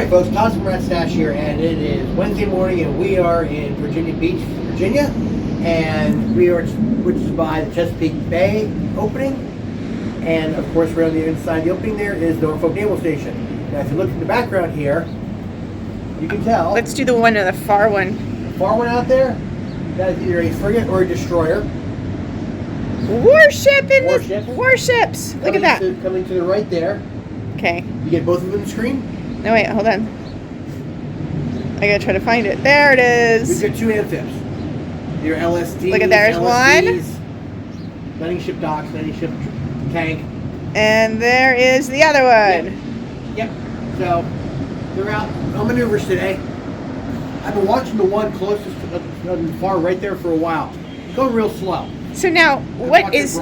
Alright folks, Todd's from Rat Stash here, and it is Wednesday morning and we are in Virginia Beach, Virginia, and which is by the Chesapeake Bay opening, and of course right on the inside of the opening there is Nolfolk Naval Station. Now if you look in the background here, you can tell. Let's do the one on the far one. The far one out there, that is either a frigate or a destroyer. Warships. Look at that. Coming to the right there. Okay. You get both of them on the screen? No, wait, hold on. I gotta try to find it. There it is. We've got two amphibs. Your LSDs. Look at there's LSDs, landing ship docks, landing ship tank. And there is the other one. Yep. So, they're out on maneuvers today. I've been watching the one closest to the far right there for a while. Going real slow. So now, what is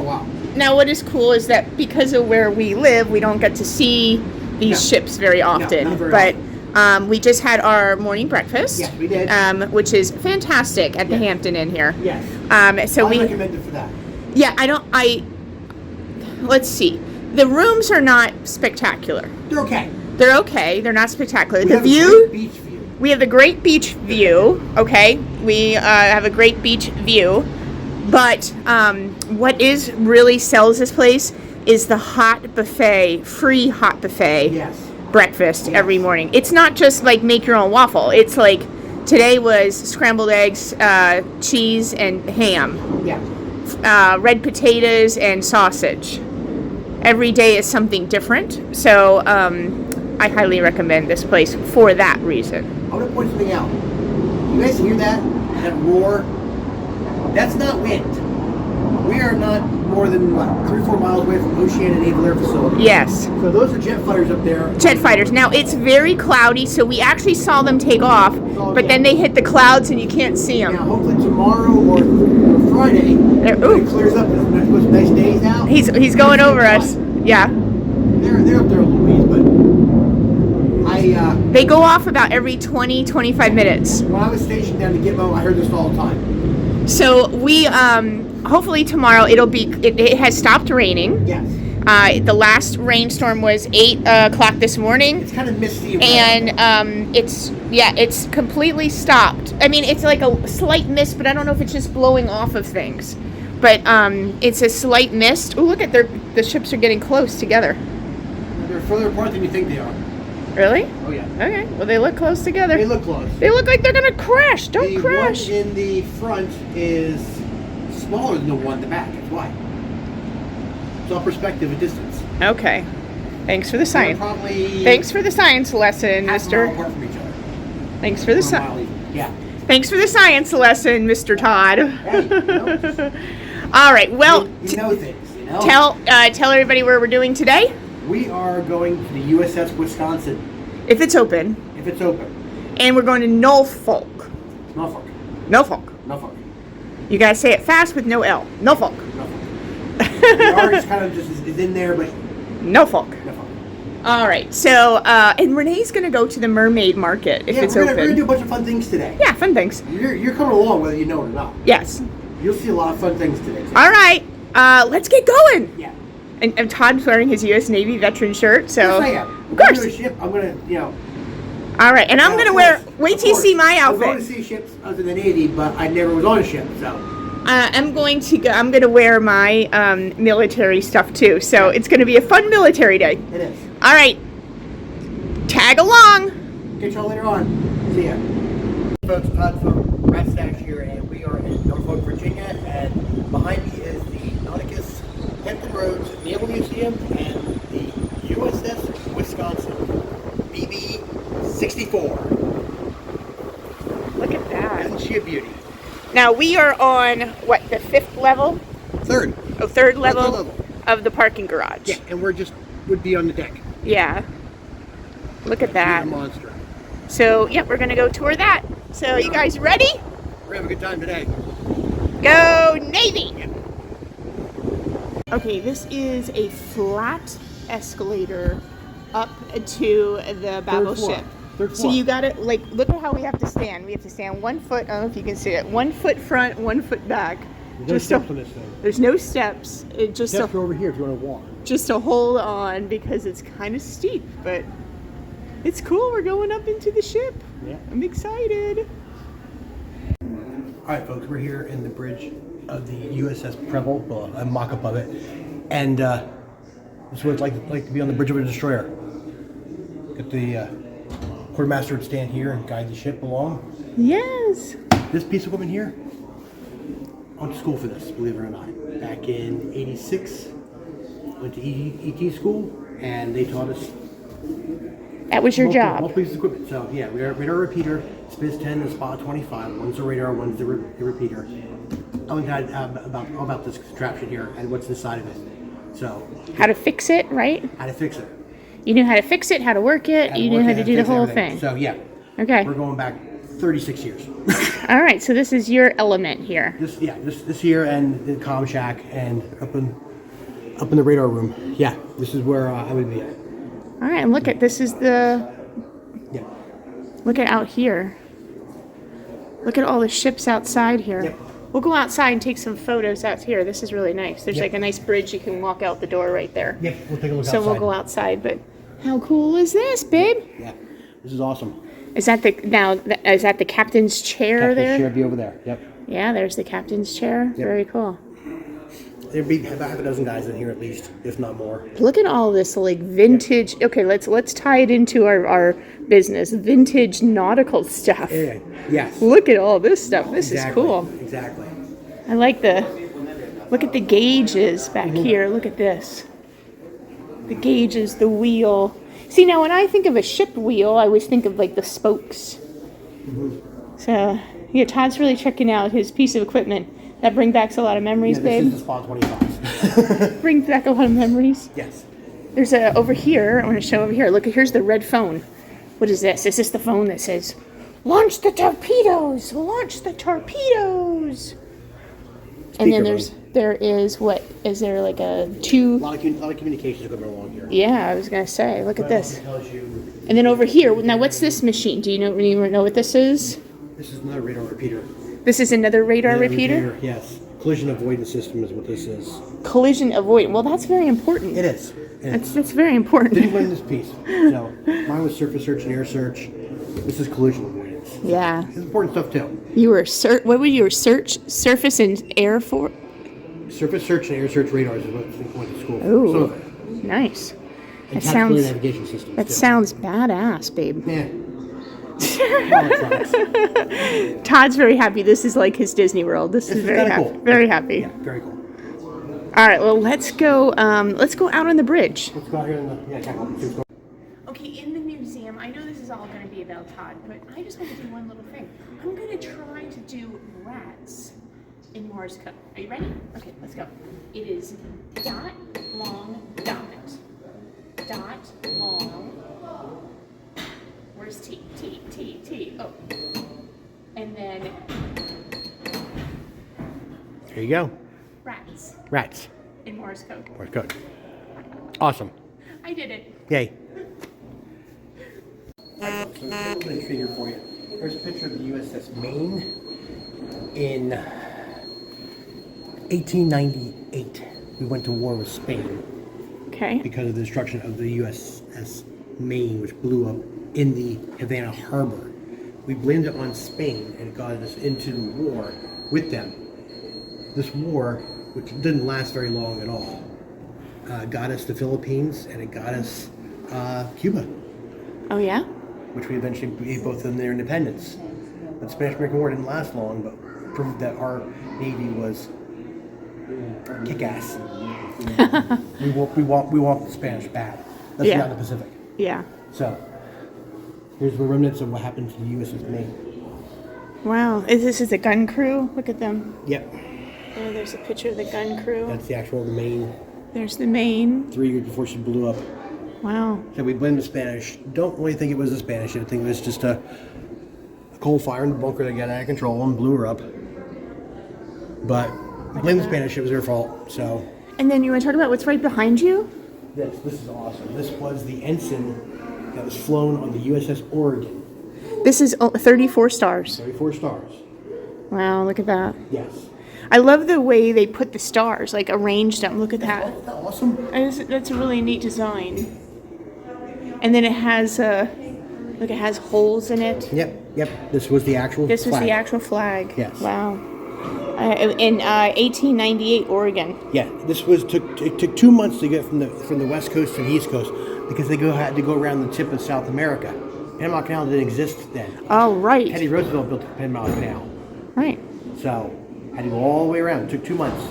cool is that because of where we live, we don't get to see these ships very often. Not very but often. We just had our morning breakfast. Yes, we did. Which is fantastic at the Hampton Inn here. Yes. So I recommend it for that. Yeah, let's see. The rooms are not spectacular. They're okay. They're okay. They're not spectacular. We the have view. A great beach view. We have the great beach view. Okay, we have a great beach view. But what really sells this place is the hot buffet, free hot buffet breakfast every morning. It's not just like make your own waffle. It's like today was scrambled eggs, cheese, and ham. Yeah. Red potatoes and sausage. Every day is something different. So I highly recommend this place for that reason. I'm going to point something out. You guys hear that? That roar? That's not wind. We are not more than 3 or 4 miles away from Oceana Naval Air Facility. Yes. So those are jet fighters up there. Jet fighters. Now it's very cloudy, so we actually saw them take off, but then they hit the clouds and you can't see them. Now hopefully tomorrow or Friday, when it clears up and there's nice days out. He's going over us. Yeah. They're up there a little ways, but they go off about every 20-25 minutes. When I was stationed down to Gitmo, I heard this all the time. So we hopefully tomorrow it has stopped raining. Yes. The last rainstorm was 8 o'clock this morning. It's kind of misty. And it's completely stopped. I mean, it's like a slight mist, but I don't know if it's just blowing off of things. But it's a slight mist. Oh, look at the ships are getting close together. They're further apart than you think they are. Really? Oh yeah. Okay. Well, they look close together. They look close. They look like they're gonna crash. Don't crash. The one in the front is smaller than the one in the back. That's why. It's all perspective and distance. Okay. Thanks for the science. Probably. Thanks for the science lesson, Mister. Apart from each other. Thanks for the science. Yeah. Thanks for the science lesson, Mr. Todd. Hey, all right. Well, you know things. You know. Tell everybody where we're doing today. We are going to the USS Wisconsin. If it's open. If it's open. And we're going to Nolfolk. Norfolk. You gotta say it fast with no L. Nolfolk. The R is kind of just is in there, but Nolfolk. All right. So, and Renee's gonna go to the mermaid market if it's open. We're gonna do a bunch of fun things today. Yeah, fun things. You're coming along whether you know it or not. Yes. You'll see a lot of fun things today. All right. Let's get going. Yeah. And Todd's wearing his U.S. Navy veteran shirt, so yes, I am. Of course. I'm ship. I'm gonna, All right, and I'm gonna wear. Wait till you see my outfit. I'm going to see ships other than the Navy, but I never was on a ship, so. I'm going to go. I'm gonna wear my military stuff too, so it's gonna be a fun military day. It is. All right. Tag along. Catch y'all later on. See ya. Folks, Todd from Rat Stash here, and we are in Nolfolk, Virginia, and behind me is the Nauticus Hampton Roads Naval Museum and the USS Wisconsin BB-64. Look at that. Isn't she a beauty? Now we are on what, the 5th level? Third. Oh, third level of the parking garage. Yeah, and would be on the deck. Yeah. Look at that. A monster. So, yeah, we're gonna go tour that. So, you guys ready? We're having a good time today. Go Navy! Okay, this is a flat escalator up to the Babel ship. So you got it, like, look at how we have to stand. We have to stand 1 foot, I don't know if you can see it, 1 foot front, 1 foot back. There's no steps on this thing. There's no steps. Steps are over here if you want to walk. Just to hold on because it's kind of steep, but It's cool. We're going up into the ship. Yeah. I'm excited. All right, folks, we're here in the bridge of the USS Preble, well, a mock-up of it, and this is what it's like to be on the bridge of a destroyer. Got the quartermaster would stand here and guide the ship along. Yes. This piece of equipment here, I went to school for this, believe it or not. Back in '86, went to ET school, and they taught us. That was your job. Multiple pieces of equipment. So yeah, radar repeater, Spiz 10 and Spot 25. One's the radar, one's the repeater. I went all about this contraption here and what's inside of it. So How to fix it, right? how to fix it. You knew how to fix it, how to work it, you knew how to do the fix whole everything. thing. So yeah, Okay. we're going back 36 years. All right, so this is your element here. This here and the comm shack and up in the radar room. Yeah, this is where I would be at. All right, and look at this is the Yeah. look at out here. Look at all the ships outside here. Yep. We'll go outside and take some photos out here. This is really nice. There's Yep. like a nice bridge you can walk out the door right there. Yeah, we'll take a look So outside. we'll go outside, but how cool is this, babe? Yeah, this is awesome. Is that the captain's chair Captain's there? chair be over there. Yep. Yeah, there's the captain's chair. Very cool. There'd be about half a dozen guys in here at least, if not more. Look at all this like vintage. Okay, let's tie it into our business. Vintage nautical stuff. Yeah. Yes. Look at all this stuff. This Exactly. is cool. Exactly. I like look at the gauges back here. Look at this. The gauges, the wheel. See, now when I think of a ship wheel, I always think of like the spokes. So, yeah, Todd's really checking out his piece of equipment. That brings back a lot of memories, Yeah, this babe. is the Spot 25. Brings back a lot of memories. Yes. There's over here. I want to show over here. Look, here's the red phone. What is this? Is this the phone that says, "Launch the torpedoes! Launch the torpedoes!" And then there is what? Is there like a two? A lot of communications going along here. Yeah, I was gonna say. Look at this. It tells you And then over here. Now, what's this machine? Do you know what this is? this is another radar repeater. This is another radar repeater. Yes. Collision avoidance system is what this is. Collision avoidance. Well, that's very important. It is. That's very important. Didn't win this piece. So mine was surface search and air search. This is collision avoidance. Yeah. It's important stuff too. You were what were your surface and air for? Surface search and air search radars is what we went to school for. Ooh, Some of it. nice. And That tactical sounds navigation systems that too. sounds badass, babe. Yeah. Well, it sucks. Todd's very happy. This is like his Disney World. This is very kinda happy. cool. Very happy. Yeah, very cool. All right, well, let's go out on the bridge. Let's go out here and yeah, Okay, in the museum, I know this is all going to be about Todd, but I just want to do one little thing. I'm going to try to do rats in Morse code. Are you ready? Okay, let's go. It is dot, long, dot. Dot, long. Where's T? T, T, T. Oh. And then There you go. rats Rats. in Morse code. Morse code. Awesome. I did it. Yay. Alright, so a little figure for you. Here's a picture of the USS Maine in 1898. We went to war with Spain Okay. because of the destruction of the USS Maine, which blew up in the Havana harbor. We blamed it on Spain and it got us into the war with them. This war, which didn't last very long at all, got us the Philippines and it got us Cuba, Oh, yeah? which we eventually gave both of them their independence. But the Spanish-American War didn't last long, but proved that our Navy was kick-ass. we want the Spanish bad. That's Yeah. not the Pacific. Yeah. So, here's the remnants of what happened to the USS Maine. Wow. This is the gun crew. Look at them. Yep, Oh, there's a picture of the gun crew. that's the actual Maine. There's the Maine. 3 years before she blew up. Wow. So we blamed the Spanish. Don't really think it was the Spanish. I think it was just a coal fire in the bunker that got out of control and blew her up. But blame the Spanish. It was their fault. So And then you want to talk about what's right behind you? this is awesome. This was the ensign that was flown on the USS Oregon. This is 34 stars. 34 stars. Wow, look at that. Yes. I love the way they put the stars, like arranged them. Look at that. Isn't that awesome? That's a really neat design. And then it has Look, it has holes in it. Yep. This was the actual This was flag. the actual flag. Yes. Wow. In 1898, Oregon. Yeah, it took 2 months to get from the west coast to the east coast because had to go around the tip of South America. Panama Canal didn't exist then. Oh, right. Teddy Roosevelt built the Panama Canal. Right. So had to go all the way around. It took 2 months.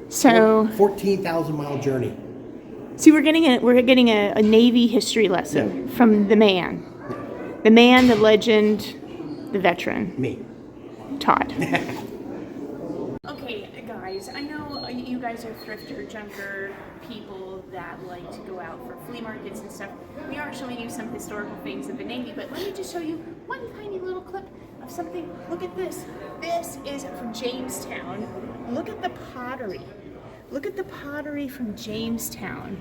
So 14,000-mile journey. see, we're getting a Navy history lesson from the man, the legend, the veteran. Me. Todd. Okay, guys, I know you guys are thrifter, junker people that like to go out for flea markets and stuff. We are showing you some historical things of the Navy, but let me just show you one tiny little clip of something. Look at this. This is from Jamestown. Look at the pottery. Look at the pottery from Jamestown.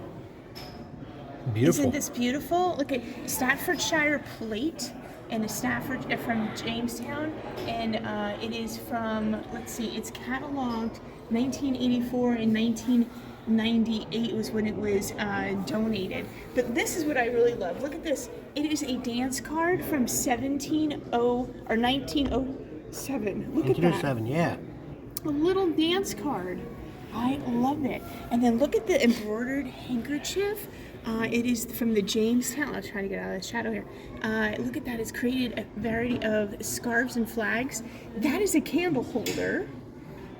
Beautiful. Isn't this beautiful? Look at Staffordshire plate and a Stafford from Jamestown, and it is from, let's see, it's cataloged 1984 and 1998 was when it was donated. But this is what I really love. Look at this. It is a dance card from 1907. Look at that. 1907, yeah. A little dance card. I love it. And then look at the embroidered handkerchief. It is from the Jamestown. I'll try to get out of the shadow here. Look at that. It's created a variety of scarves and flags. That is a candle holder.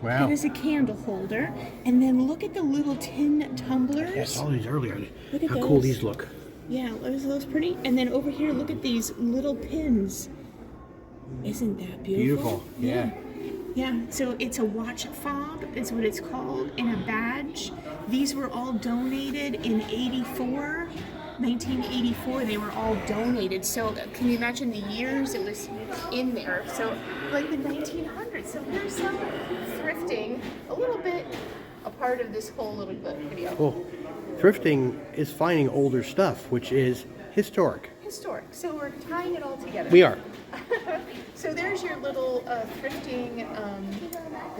Wow. That is a candle holder. And then look at the little tin tumblers. Yeah, I saw these earlier. Look at How those. cool these look. Yeah, those pretty? And then over here, look at these little pins. Isn't that beautiful? Beautiful, yeah. Yeah, so it's a watch fob, is what it's called, and a badge. These were all donated in 1984, they were all donated. So can you imagine the years it was in there? So like the 1900s. So there's some thrifting, a little bit a part of this whole little video. Well, thrifting is finding older stuff, which is historic. Historic. So we're tying it all together. We are. So there's your little thrifting,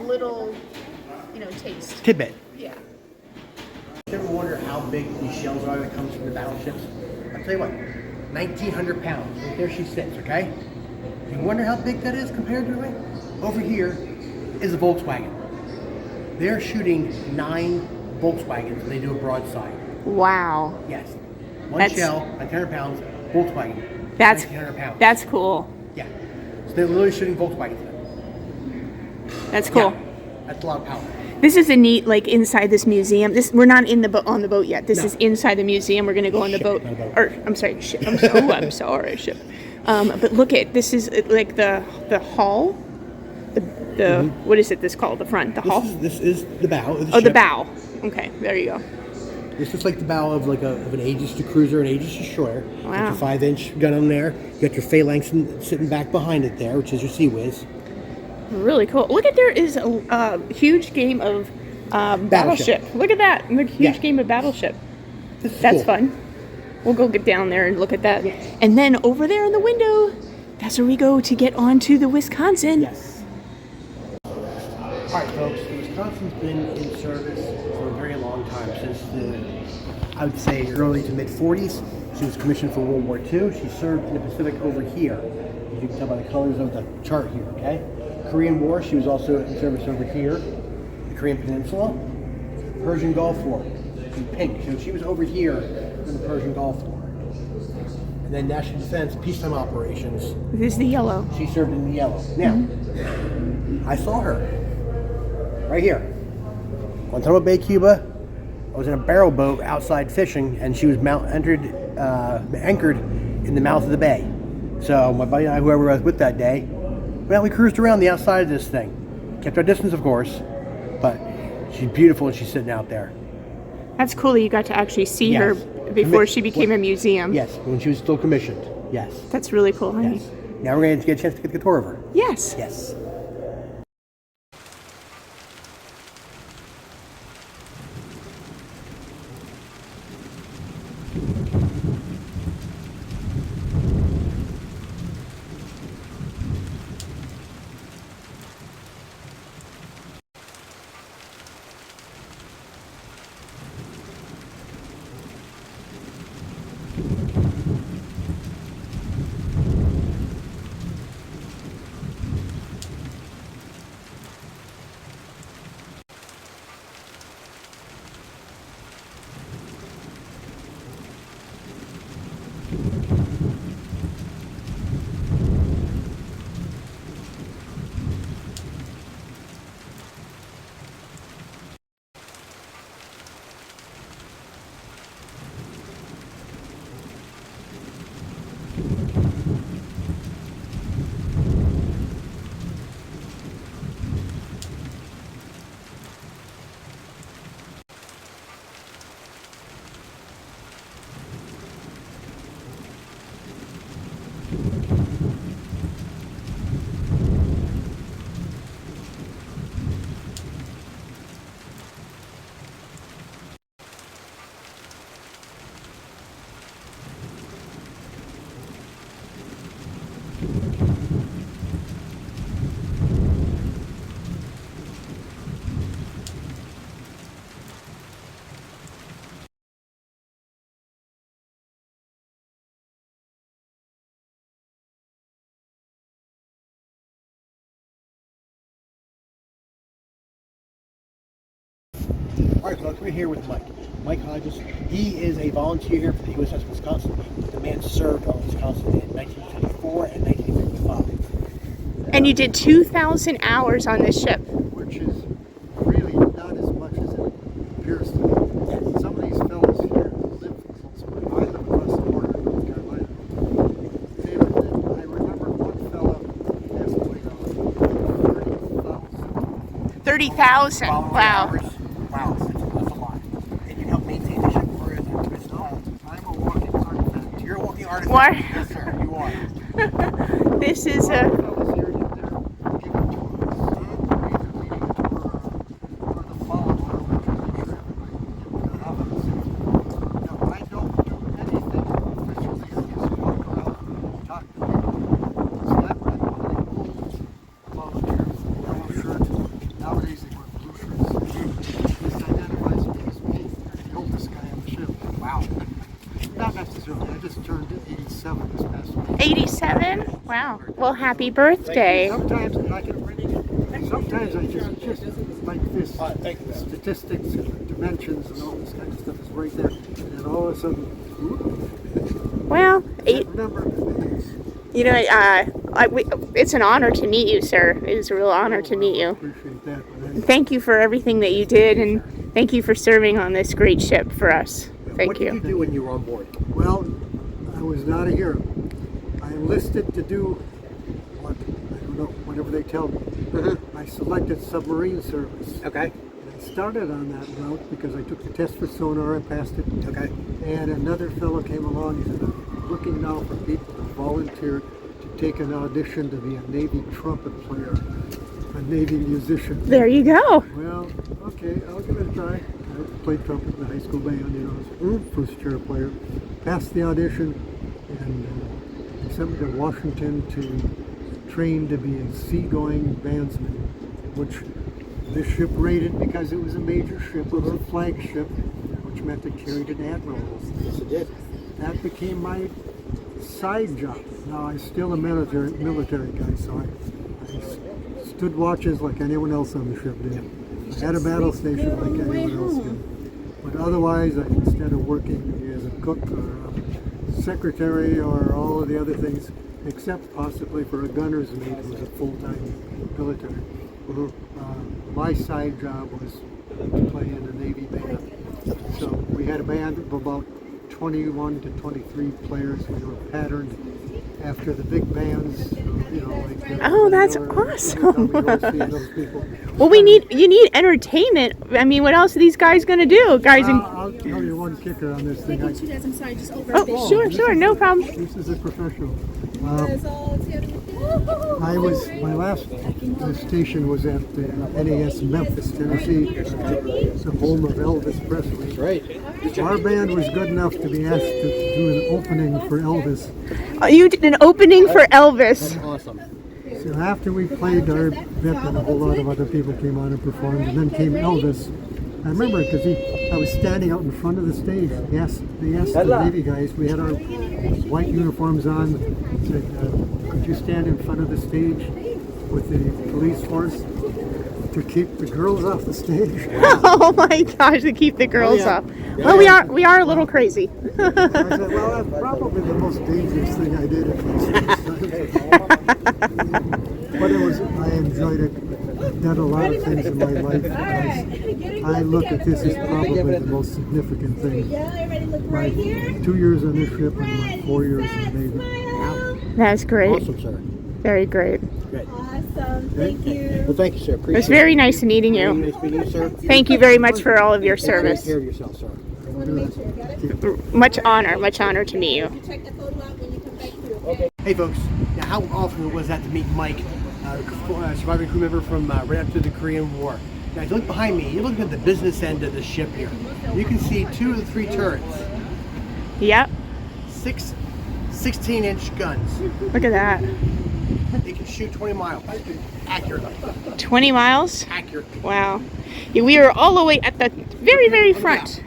little, taste. Tidbit. Yeah. You ever wonder how big these shells are that comes from the battleships? I'll tell you what, 1,900 pounds. Right there she sits, okay? You wonder how big that is compared to it? Over here is a Volkswagen. They're shooting 9 Volkswagens when they do a broadside. Wow. Yes. One shell, 1,900 pounds, Volkswagen. That's 1,900 pounds. That's cool. Yeah. So they're literally shooting Volkswagens. That's cool. Yeah. That's a lot of power. This is a neat, inside this museum. We're not in the on the boat yet. This is inside the museum. We're going to go on the boat. Not a boat. Or I'm sorry, ship. I'm sorry, ship. But look at this is like the hall. The what is it? This called the front. The hall. This is the bow of the Oh, ship. the bow. Okay, there you go. This is like the bow of of an Aegis cruiser, an Aegis destroyer. Wow. Got your 5-inch gun on there. You got your phalanx sitting back behind it there, which is your Sea Whiz. Really cool. Look at there is a huge game of Battleship. Look at that. Look, huge game of Battleship. That's cool. fun. We'll go get down there and look at that. Yes. And then over there in the window, that's where we go to get onto the Wisconsin. Yes. All right, folks. The Wisconsin's been in service for a very long time, since I would say early to mid 40s. She was commissioned for World War II. She served in the Pacific over here. As you can tell by the colors of the chart here. Okay. Korean War. She was also in service over here, the Korean Peninsula. Persian Gulf War, in pink. So she was over here in the Persian Gulf War. And then National Defense, peacetime operations. This is the yellow. She served in the yellow. Now, I saw her right here. Guantanamo Bay, Cuba. I was in a barrel boat outside fishing, and she was anchored in the mouth of the bay. So my buddy and I, whoever I was with that day, we cruised around the outside of this thing. Kept our distance, of course, but she's beautiful and she's sitting out there. That's cool that you got to actually see her before she became a museum. Yes, when she was still commissioned. Yes. That's really cool, honey. Yes. Now we're going to get a chance to get the tour of her. Yes. Yes. All right, folks, we're here with Mike. Mike Hodges. He is a volunteer here for the USS Wisconsin. The man served on Wisconsin in 1954 and 1955. And you did 2,000 hours on this ship. Which is really not as much as it appears to be. Some of these fellows here live close by. I live across the border in North Carolina. I remember one fellow passed away now, 30,000. Wow. Wow, that's a lot. And you help maintain the ship for it. I'm a walking artifact. You're a walking artifact. What? Yes, sir, you are. This is a... Fellows here, they're giving tours. Either leading a tour or the follow-up of the trip. Now, I don't do anything officially. I just walk around and talk to people. So I'm one of the old volunteers in yellow shirts. Nowadays they wear blue shirts. This identifies me as me, the oldest guy on the ship. Wow. Not necessarily. I just turned 87 this past week. 87? Wow. Well, happy birthday. Sometimes I just like this Thank you. statistics and dimensions and all this kind of stuff is right there, and then all of a sudden, Well, remember. you know, it's an honor to meet you, sir. It is a real honor to meet I you. appreciate that. But anyway, Thank you for everything that you did, and thank you for serving on this great ship for us. Thank What did you you. do when you were on board? well, I was not a hero. I enlisted to do what I don't know, whatever they tell me. I selected submarine service. Okay. And I started on that route because I took the test for sonar, I passed it. Okay. And another fellow came along, he said, I'm looking now for people to volunteer to take an audition to be a Navy trumpet player, a Navy musician. There you go. Well, okay, I'll give it a try. I played trumpet in the high school band, I was first chair player. Passed the audition, and they sent me to Washington to train to be a seagoing bandsman, which this ship rated because it was a major ship, it was a flagship, which meant it carried an admiral. Yes, it did. That became my side job. Now I'm still a military guy, so I stood watches like anyone else on the ship did. I had a battle station like anyone else did. But otherwise, instead of working as a cook or a secretary or all of the other things, except possibly for a gunner's mate who was a full-time military, my side job was to play in a Navy band. So we had a band of about 21 to 23 players. We were patterned after the big bands, like Oh, that's Miller, awesome. those people. Well, you need entertainment. I mean, what else are these guys gonna do? Guys, I'll tell you one kicker on this thing. I'm sorry, just over a bit. oh, sure, no problem. This is a professional. That's all it's My last station was at the NAS Memphis, Tennessee, the home of Elvis Presley. Right. Our band was good enough to be asked to do an opening for Elvis. You did an opening for Elvis. Awesome. So after we played our bit, and a whole lot of other people came on and performed, and then came Elvis. I remember it because I was standing out in front of the stage. They asked the Navy guys, we had our white uniforms on, said, could you stand in front of the stage with the police force to keep the girls off the stage? Oh my gosh, to keep the girls yeah. up. Well, we are a little crazy. I said, well, that's probably the most dangerous thing I did at my service. But I enjoyed it. I've done a lot of things in my life because I look at this as probably the most significant thing. My 2 years on this ship and my 4 years in the Navy. That's great. Awesome, sir. Very great. Great. Awesome, thank you. Well, thank you, sir. It was Appreciate very nice meeting Very you. nice meeting you, sir. Thank you very much for all of your Take service. care of yourself, sir. Much honor to meet you. Check the photo out when you come back through, okay? Hey, folks. Now, how awesome was that to meet Mike, surviving crew member from right after the Korean War? Now, if you look behind me, you're looking at the business end of the ship here. You can see 2 of the 3 turrets. Yep. 16-inch guns. Look at that. They can shoot 20 miles accurately. 20 miles? Accurately. Wow. Yeah, we were all the way at the very, very front.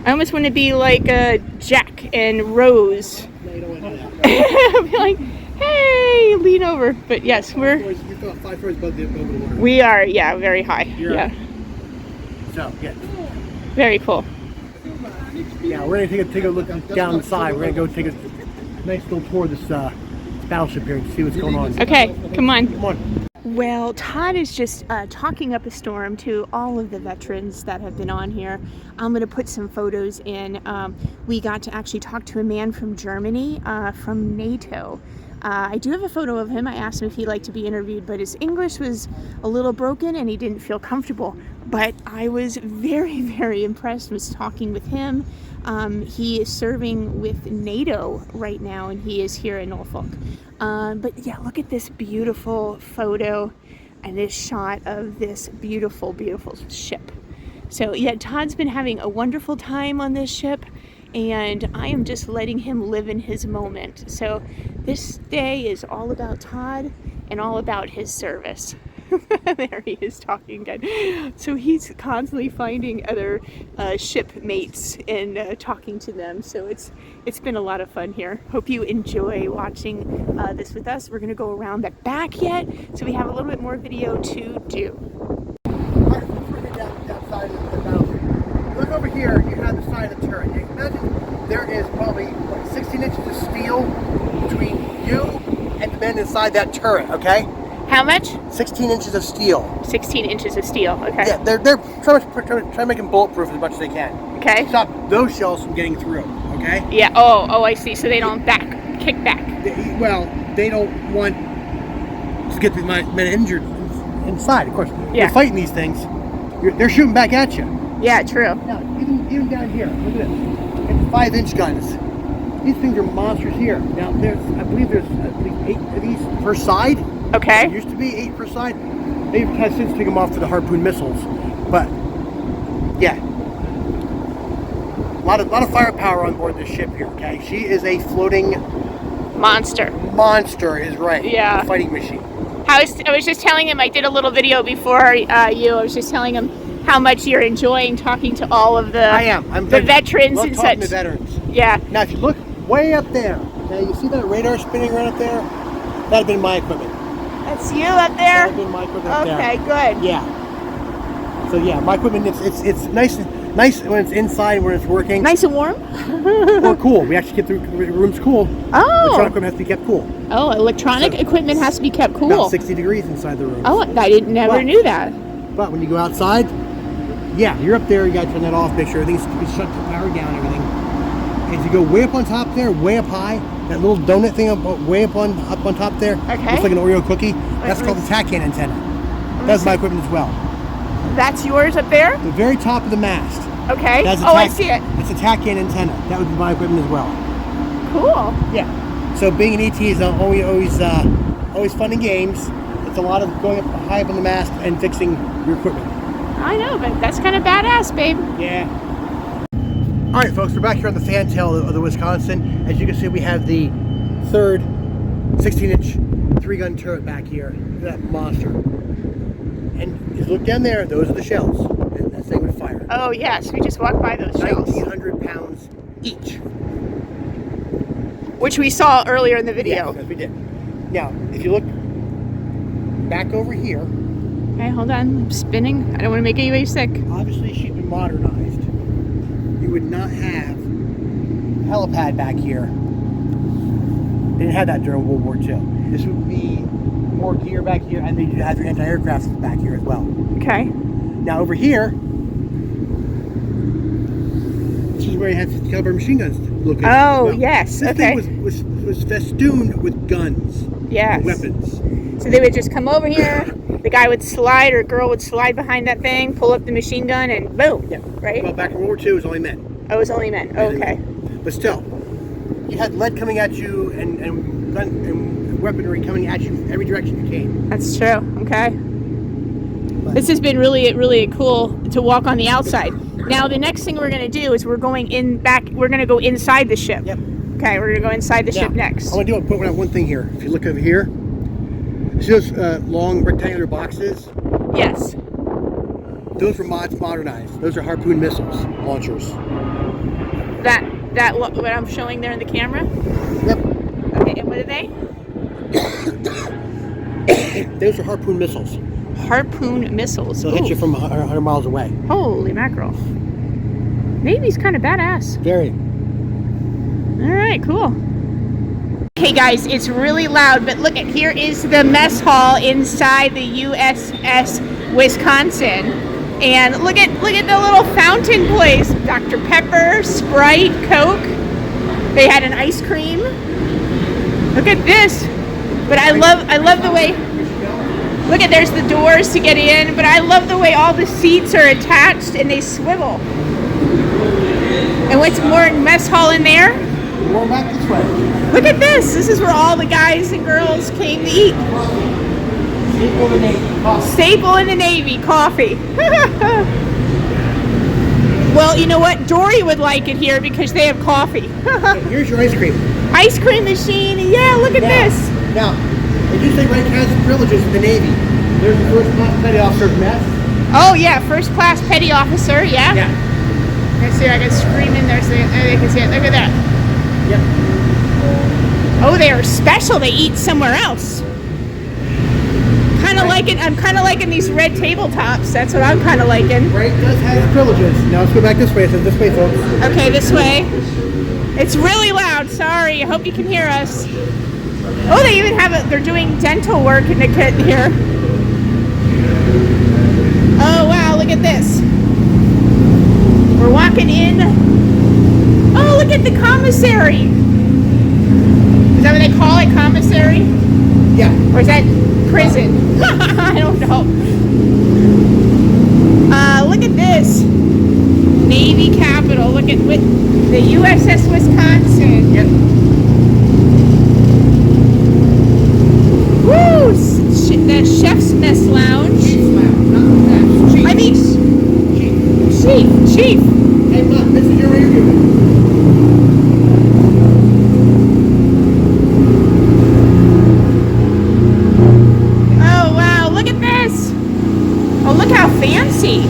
I almost want to be like Jack and Rose. No, you don't want to do that. Be like, hey, lean over. But yes, You're 5 floors above the water. we are, yeah, very high. You're Yeah. So, yeah. Very cool. Yeah, we're going to take a look down inside. We're going to go take a nice little tour of this battleship here and see what's going on. Okay, come on. Come on. Well, Todd is just talking up a storm to all of the veterans that have been on here. I'm going to put some photos in. We got to actually talk to a man from Germany, from NATO. I do have a photo of him. I asked him if he'd like to be interviewed, but his English was a little broken and he didn't feel comfortable. But I was very, very impressed with talking with him. He is serving with NATO right now, and he is here in Norfolk. But yeah, look at this beautiful photo and this shot of this beautiful, beautiful ship. So yeah, Todd's been having a wonderful time on this ship, and I am just letting him live in his moment. So this day is all about Todd and all about his service. There he is talking again. So he's constantly finding other shipmates and talking to them. So it's been a lot of fun here. Hope you enjoy watching this with us. We're going to go around the back yet, so we have a little bit more video to do. Alright, let's get down side of the battleship. Look over here, you have the side of the turret. You imagine there is probably 16 inches of steel between you and the men inside that turret, okay? How much? 16 inches of steel. 16 inches of steel, okay. Yeah, they're trying to make them bulletproof as much as they can. Okay. Stop those shells from getting through, okay? Yeah, oh, I see. So they don't kick back. They don't want to get the men injured inside, of course. Yeah. You're fighting these things, they're shooting back at you. Yeah, true. Now, even down here, look at this. It's 5-inch guns. These things are monsters here. Now, I believe there's 8 of these per side. Okay. It used to be 8 per side. They've had since taken them off for the harpoon missiles. But, yeah. A lot of firepower on board this ship here, okay? She is a floating Monster. monster, is right. Yeah. A fighting machine. I was just telling him, I did a little video before I was just telling him how much you're enjoying talking to all of the the veterans love and talking such. to veterans. Yeah. Now, if you look way up there, okay, you see that radar spinning right up there? That'd been my equipment. That's you up there? That'd been my equipment up there. Okay, good. Yeah. So yeah, my equipment, it's nice when it's inside, when it's working. Nice and warm? Or cool. We actually keep the room's cool. Oh. Electronic equipment has to be kept cool. Oh, electronic equipment has to be kept cool. About 60 degrees inside the room. Oh, I never knew that. But when you go outside, yeah, you're up there, you gotta turn that off, make sure everything's shut the power down, everything. As you go way up on top there, way up high, that little donut thing way up on top there, okay. looks like an Oreo cookie. That's called the TACAN antenna. That's my equipment as well. That's yours up there? The very top of the mast. Okay. I see it. It's a TACAN antenna. That would be my equipment as well. Cool. Yeah. So being an ET is always fun and games. It's a lot of going up high up on the mast and fixing your equipment. I know, but that's kind of badass, babe. Yeah. All right, folks, we're back here on the fantail of the Wisconsin. As you can see, we have the third 16-inch 3-gun turret back here. Look at that monster. And if you look down there, those are the shells. And that thing would fire. Oh, yes, we just walked by those shells. 1,900 pounds each. Which we saw earlier in the video. Yes, we did. Now, if you look back over here. Okay, hold on. I'm spinning. I don't want to make anybody sick. Obviously, she's been modernized. You would not have a helipad back here. They didn't have that during World War II. This would be more gear back here, and then you'd have your anti-aircraft back here as well. Okay. Now over here, this is where you have 50 caliber machine guns located. Oh, well. yes. This okay. thing was festooned with guns. Yes. And weapons. So they would just come over here. The guy would slide, or a girl would slide behind that thing, pull up the machine gun, and boom. Yeah. Right? Well, back in World War II, it was only men. Oh, it was only men. Okay. But still, you had lead coming at you and gun and weaponry coming at you from every direction you came. That's true. Okay. This has been really, really cool to walk on the outside. Now, the next thing we're going to do is we're going to go inside the ship. Yep. Okay, we're going to go inside the ship next. I want to put one thing here. If you look over here, see those long rectangular boxes? Yes. Those were modernized. Those are harpoon missiles launchers. That what I'm showing there in the camera? Yep. Okay, and what are they? Those are harpoon missiles. Harpoon missiles. They'll hit you Ooh, from 100 miles away. holy mackerel. Navy's kind of badass. Very. All right, cool. Okay, guys, it's really loud, but look at here is the mess hall inside the USS Wisconsin, and look at the little fountain place. Dr. Pepper, Sprite, Coke. They had an ice cream. Look at this. But I love the way. Look at there's the doors to get in, but I love the way all the seats are attached and they swivel. And what's more mess hall in there? More back this way. Look at this. This is where all the guys and girls came to eat. Staple in the Navy. Coffee. Staple in the Navy, coffee. Well, you know what? Dory would like it here because they have coffee. Here's your ice cream. Ice cream machine. Yeah, look at this. Now, they do say rank has privileges in the Navy. There's the first class petty officer's mess. Oh, yeah. First class petty officer. Yeah. Yeah. Let's see. I can scream in there so they can see it. Look at that. Yep. Oh, they are special. They eat somewhere else. I'm kind of liking these red tabletops. That's what I'm kind of liking. Rank does have privileges. Now let's go back this way. So this way, folks. Okay, this way. It's really loud. Sorry. I hope you can hear us. Oh, they even have it. They're doing dental work in the kit here. Oh, wow. Look at this. We're walking in. Oh, look at the commissary. Is that what they call it, commissary? Yeah. Or is that prison? I don't know. Look at this. Navy Capitol. Look at the USS Wisconsin. Yep. Woo! The Chef's Mess Lounge. Chief's lounge, not mess. Chief. I mean, Chief. Hey, look, this is your interview. Oh, wow. Look at this. Oh, look how fancy.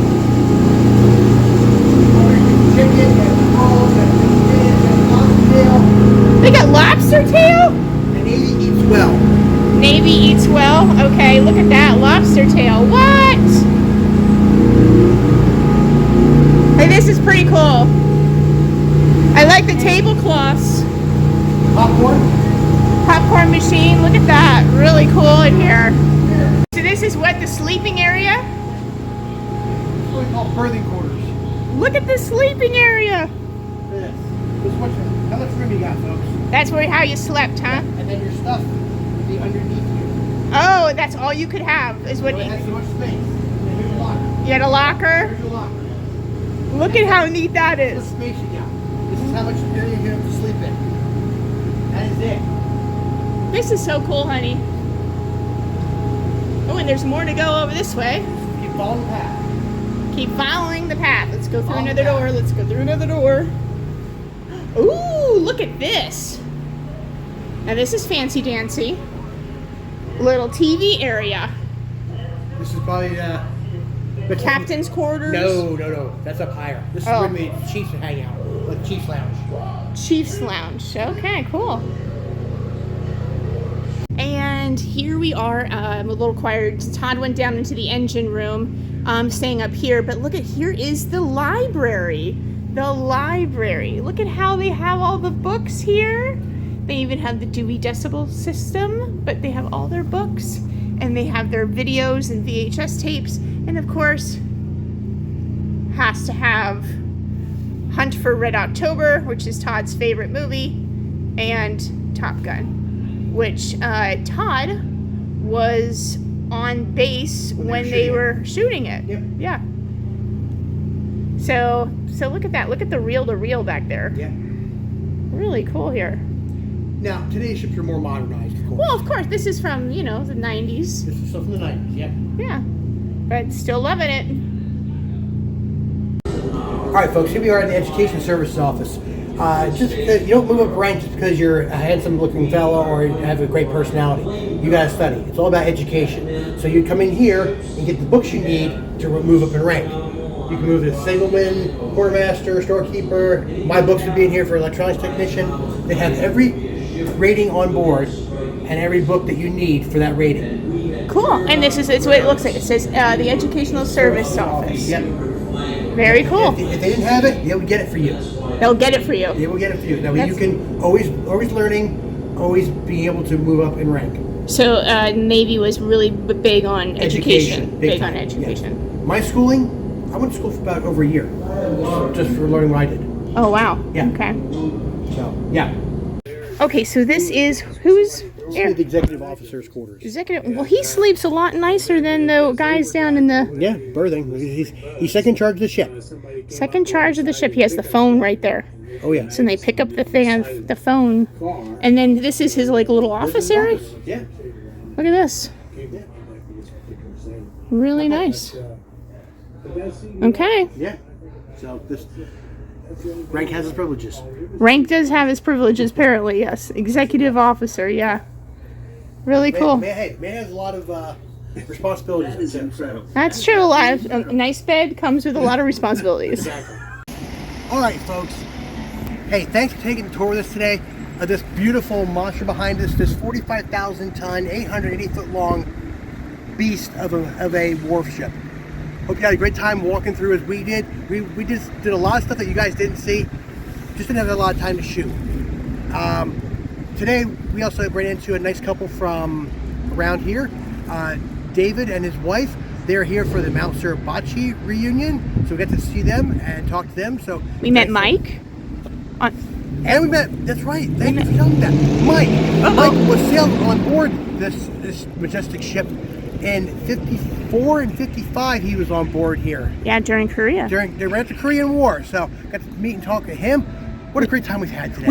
Chicken and rolls and fish and lobster tail. They got lobster tail? The Navy eats well. Navy eats well. Okay, look at that lobster tail. What? Hey, this is pretty cool. I like the tablecloths. Popcorn machine. Look at that. Really cool in here. So this is what, the sleeping area? It's what we call birthing quarters. Look at the sleeping area. This is how much room you got, folks. That's how you slept, huh? And then your stuff will be underneath you. Oh, that's all you could have is what So it has so much space. And here's your locker. you had a locker. Here's your locker. Look at how neat that This is. is space you got. This is how much area you have to sleep in. That is it. This is so cool, honey. Oh, and there's more to go over this way. Keep following the path. Keep following the path. Let's go through Follow another the path. door. Let's go through another door. Ooh, look at this. Now this is fancy dancy. Little TV area. This is probably the Captain's quarters. No. That's up higher. This is Oh. where the Chiefs hang out. Like Chiefs Lounge. Chief's Lounge. Okay, cool. And here we are. I'm a little quiet. Todd went down into the engine room, staying up here. But look at, here is the library. The library. Look at how they have all the books here. They even have the Dewey Decibel System, but they have all their books. And they have their videos and VHS tapes. And of course, has to have Hunt for Red October, which is Todd's favorite movie, and Top Gun, which Todd was on base when they were shooting it. Yep. Yeah. So look at that. Look at the reel-to-reel back there. Yeah. Really cool here. Now, today's ships are more modernized, of course. Well, of course, this is from, the 90s. This is stuff from the 90s, yep. Yeah. But still loving it. All right, folks, here we are in the Education Services Office. Just because you don't move up rank just because you're a handsome-looking fellow or you have a great personality. You got to study. It's all about education. So you come in here and get the books you need to move up in rank. You can move to signalman, quartermaster, storekeeper. My books would be in here for electronics technician. They have every rating on board and every book that you need for that rating. Cool. And this is it's what it looks like. It says the Educational Service Office. Yep. Very cool. If they didn't have it, they would get it for you. They'll get it for you. They will get it for you. That way you can always learning, always being able to move up in rank. So Navy was really big on education. Big on time. education. Yeah. My schooling, I went to school for about over a year, just for learning what I did. Oh wow. Yeah. Okay. So yeah. Okay, so this is who's This is the executive officer's quarters. executive. Well, he sleeps a lot nicer than the guys down in the Yeah, berthing. He's second charge of the ship. second charge of the ship. He has the phone right there. Oh yeah. So they pick up the thing on the phone, and then this is his like little office area. Yeah. Look at this. Really nice. Okay. Yeah. So this rank has its privileges. Rank does have its privileges, apparently. Yes. Executive officer. Yeah. Really cool. Man has a lot of responsibilities. So. That's true. A nice bed comes with a lot of responsibilities. All right, folks. Hey, thanks for taking the tour with us today of this beautiful monster behind us, this 45,000 ton, 880 foot long beast of a wharf ship. Hope you had a great time walking through as we did. We just did a lot of stuff that you guys didn't see. Just didn't have a lot of time to shoot. Today, we also ran into a nice couple from around here. David and his wife, they're here for the Mount Suribachi reunion. So we got to see them and talk to them. So We met Mike. And we met, that's right, thank you for telling me that. Mike was sailed on board this majestic ship in 54 and 55 he was on board here. Yeah, during Korea. During the Korean War. So got to meet and talk to him. What a great time we've had today.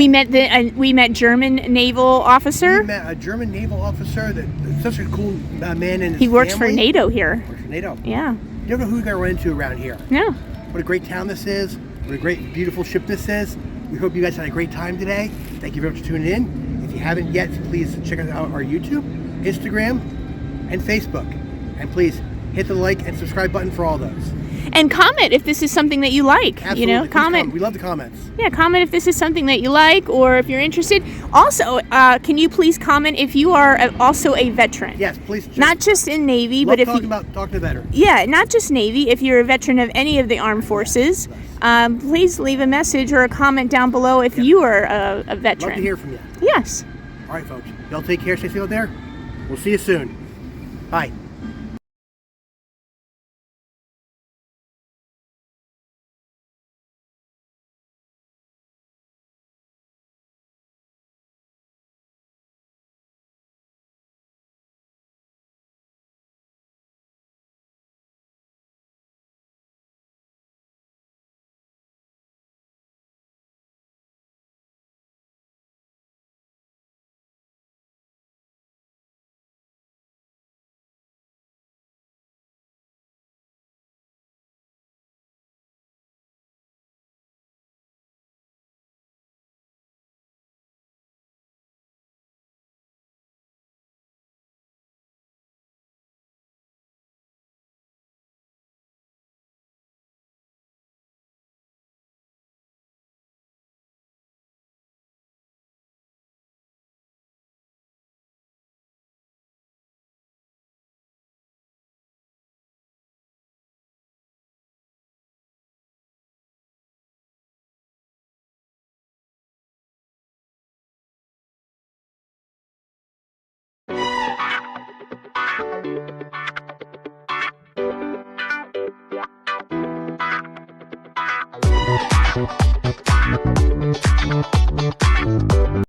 We met German naval officer. We met a German naval officer that's such a cool man and his He works family. for NATO here. Works for NATO. Yeah. You never know who we're going to run into around here. Yeah. What a great town this is. What a great, beautiful ship this is. We hope you guys had a great time today. Thank you very much for tuning in. If you haven't yet, please check out our YouTube, Instagram, and Facebook. And please hit the like and subscribe button for all those. And comment if this is something that you like. Absolutely. You know, Please comment. We love the comments. Yeah, comment if this is something that you like or if you're interested. Also, can you please comment if you are also a veteran? Yes, please. Not just in Navy, Love but if talking you, about talking to veterans. yeah, not just Navy. If you're a veteran of any of the armed forces, please leave a message or a comment down below if you are a veteran. Love to hear from you. Yes. All right, folks. Y'all take care. Stay safe out there. We'll see you soon. Bye.